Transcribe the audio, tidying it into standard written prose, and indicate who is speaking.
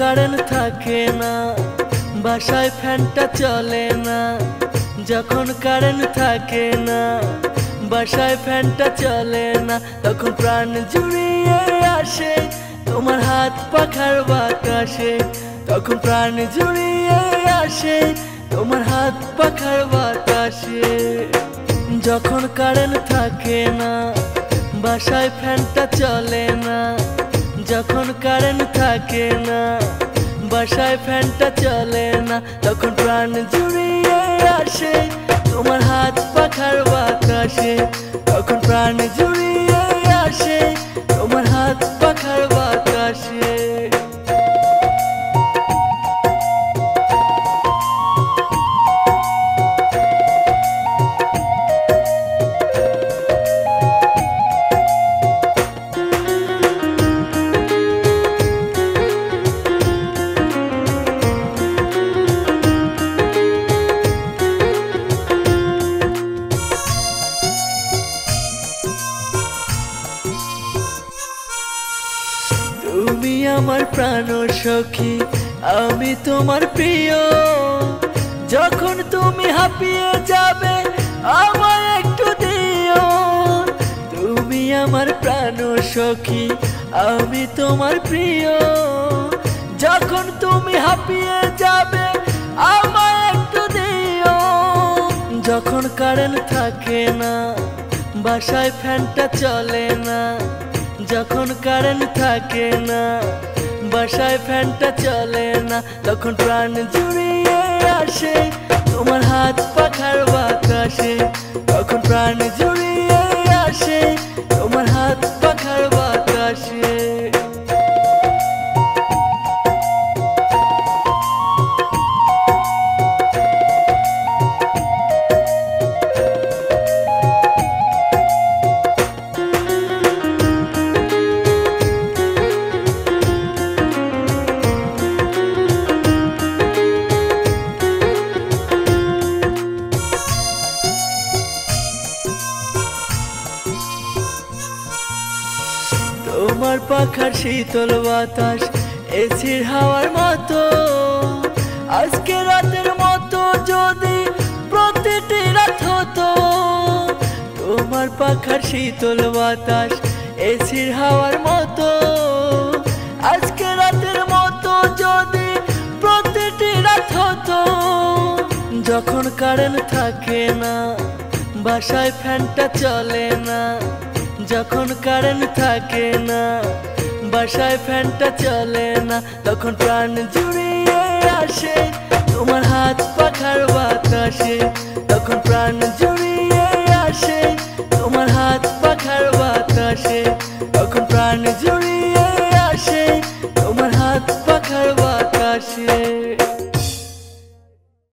Speaker 1: Current থাকে না বাসায় ফ্যানটা চলে না, যখন কারেন্ট থাকে না বাসায় ফ্যানটা চলে না, তখন প্রাণ জুড়িয়ে আসে তোমার হাত পাখার বাতাসে, তখন প্রাণ জুড়িয়ে আসে তোমার হাত পাখার বাতাসে। যখন কারেন্ট থাকে না বাসায় ফ্যানটা চলে না, যখন কারেন্ট থাকে না বাসায় ফ্যানটা চলে না, তখন প্রাণ জুড়িয়ে আসে তোমার হাত পাখার বাতাসে, তখন প্রাণ জুড়িয়ে আসে তোমার হাত পাখার বাতাসে। তুমি আমার প্রাণ সখী, আমি তোমার প্রিয়, যখন তুমি হাঁপিয়ে যাবে আমায় একটু দিও। তুমি আমার প্রাণ সখী, আমি তোমার প্রিয়, যখন তুমি হাঁপিয়ে যাবে আমায় একটু দিও। যখন কারেন্ট থাকে না বাসায় ফ্যানটা চলে না, যখন কারেন্ট থাকে না বাসায় ফ্যানটা চলে না, তখন প্রাণ জুড়িয়ে আসে তোমার হাত পাখার বাতাসে, তখন প্রাণ জুড়িয়ে আসে তোমার হাত পাখার বাতাসে। তোমার পাখার শীতল বাতাস এসির হাওয়ার মতো, আজকে রাতের মতো যদি প্রতিটি রাত হতো। তোমার পাখার শীতল বাতাস এসির হাওয়ার মতো, আজকে রাতের মতো যদি প্রতিটি রাত হতো। যখন কারেন্ট থাকে না বাসায় ফ্যানটা চলে না, যখন কারেন্ট থাকে না বাসায় ফ্যানটা চলে না, তখন প্রাণ জুড়িয়ে আসে তোমার হাত পাখার বাতাসে, তখন প্রাণ জুড়িয়ে